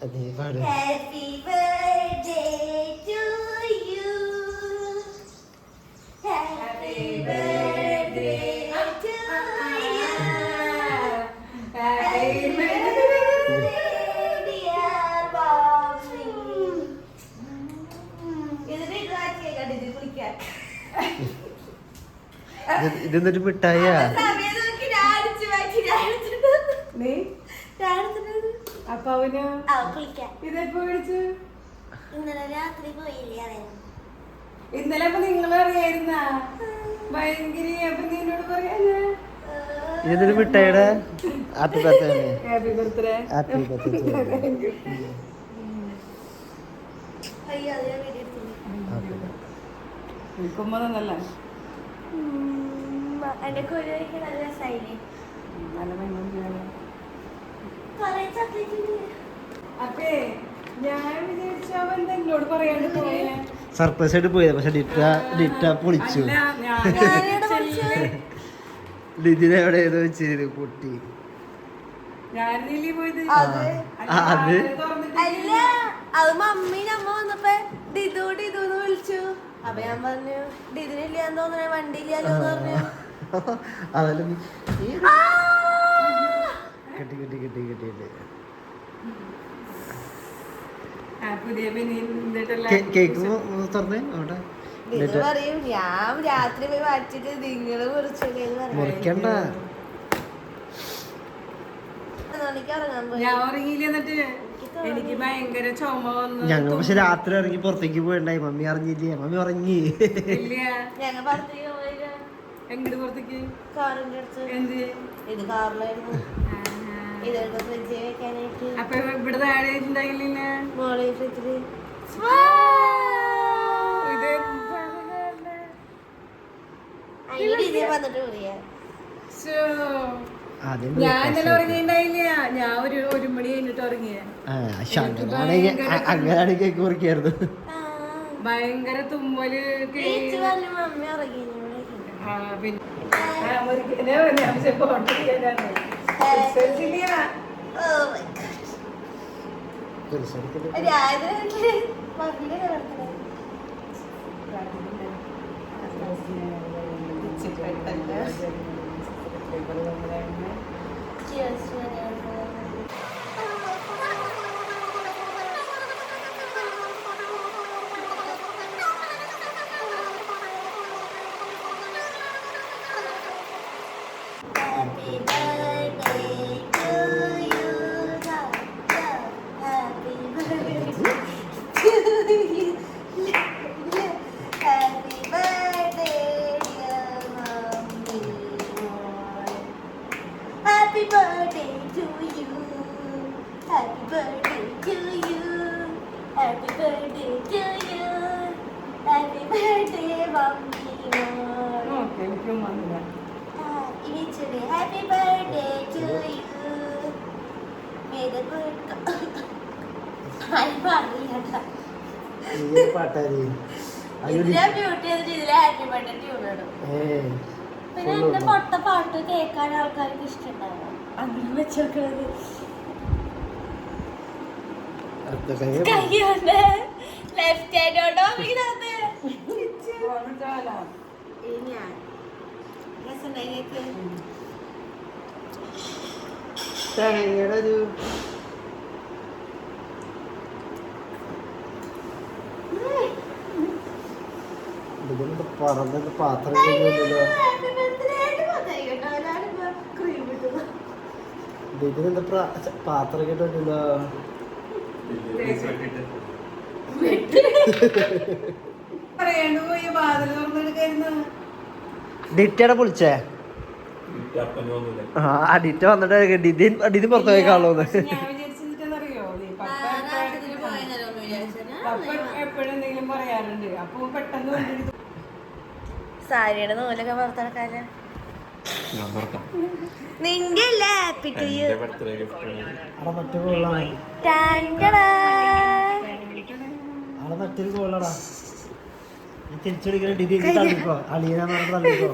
Happy birthday to you. Happy birthday to you. Happy birthday dear Bobby. ഇതെന്തൊരു മിഠായിയാ? അപ്പൊ അവന് ഇതെപ്പോ മേടിച്ചു? ഇന്നലെ രാത്രി പോയില്ലേ? ഇന്നലെ അപ്പൊ നിങ്ങൾ അറിയായിരുന്ന ഭയങ്കര അപ്പൊ നിന്നോട് പറയാ ഇതൊരു മിഠായിയുടെ happy birthday. Happy birthday. Happy birthday. കുമ്മന്നല്ല എന്റെ കൊലയ്ക്ക് നല്ല രസമായില്ലേ? നല്ല ഭംഗിയാണ്. കൊറേ ചോക്ലേറ്റ് അപ്പേ ഞാൻ വിചാരിച്ച അവൻ എന്നോട് പറയാണ്ട് പോയേ. സർപ്രൈസ് ആയിട്ട് പോയത്, പക്ഷെ ഡിറ്റ പൊളിച്ചു. ലിതിനെ എവിടെ ഏതോ വെച്ചിരുന്നു പൊട്ടി. അല്ല അത് മമ്മി നമ്മ വന്നപ്പോ ഡിതു ഡിതുന്ന് വിളിച്ചു. അപ്പൊ ഞാൻ പറഞ്ഞു ഡിതിനില്ലാന്ന് തോന്നണേ, വണ്ടി ഇല്ലാലോന്ന് പറഞ്ഞു. കിട്ടി കിട്ടി കിട്ടി കിട്ടിയിട്ട് കേക്ക് തുറന്നേ അവിടെ പറയും ഞാൻ രാത്രി പോയി മാറ്റിട്ട് നിങ്ങള് മുറിക്കണ്ട. ഞാൻ ഉറങ്ങിയില്ല. എന്നിട്ട് എനിക്ക് ഭയങ്കര ചുമ വന്നു. ഞങ്ങൾ പക്ഷെ രാത്രി ഇറങ്ങി പുറത്തേക്ക് പോയിണ്ടായി. മമ്മി അറിഞ്ഞില്ലേ? മമ്മി ഉറങ്ങി. ഞങ്ങൾ പുറത്തേക്ക് പോയില്ല. എങ്ങോട്ട് പുറത്തേക്ക്? കാറിന്റെ അടുത്ത്. എന്ത്? ഇത് കാറിലായിരുന്നു. ഇതെടുത്ത് ഫ്രിഡ്ജിൽ വെക്കാനായിട്ട്. അപ്പൊ ഇവിടെ താഴെ ഉണ്ടായില്ല മോളെ ഫ്രിഡ്ജില് വന്നിട്ട് പറയാ. ഞാൻ ഇന്നലെ ഉറങ്ങിണ്ടായില്ല. ഞാൻ ഒരു മണി കഴിഞ്ഞിട്ട് ഉറങ്ങിയ. അങ്ങനെയാണ് കേക്ക് മുറിക്കായിരുന്നു. ഭയങ്കര തുമ്മല്. മമ്മി ഉറങ്ങി. Happy birthday to you. Happy birthday to you. Happy birthday, dear mommy. Happy birthday to you. Happy birthday to you. Happy birthday to you. Happy birthday, mommy. Happy birthday to you. May the good പാട്ടാരി happy birthday tune ഇടും. പിന്നെ എന്റെ പൊട്ട പാട്ട് കേൾക്കാൻ ആൾക്കാർക്ക് ഇഷ്ടമുണ്ടാവും. അങ്ങനെ വെച്ചോക്കണത് കൈകൊണ്ട് ലെഫ്റ്റ് ഹാൻഡോട്ടോ ഞാൻ ഒരു ഇതിന്റെ പറമ്പ് പാത്രം ഇതിനെന്താ പാത്രം കേട്ടില്ലോ? ഡിറ്റയുടെ പൊളിച്ചേ? ആ ഡിറ്റ വന്നിട്ട് ഡിതി പുറത്തു പോയി കാണുന്നു. എപ്പോഴെന്തെങ്കിലും പറയാറുണ്ട്. അപ്പൊ പെട്ടെന്ന് സാരിയുടെ നൂലൊക്കെ പുറത്തിറക്കാന് നിന്റെ ഹാപ്പി ടു യു. മറ്റൊരു കോളടാ തിരിച്ചെടുക്കുന്ന ഡിതി തള്ളിക്കോ അളിയനാ തള്ളിക്കോ.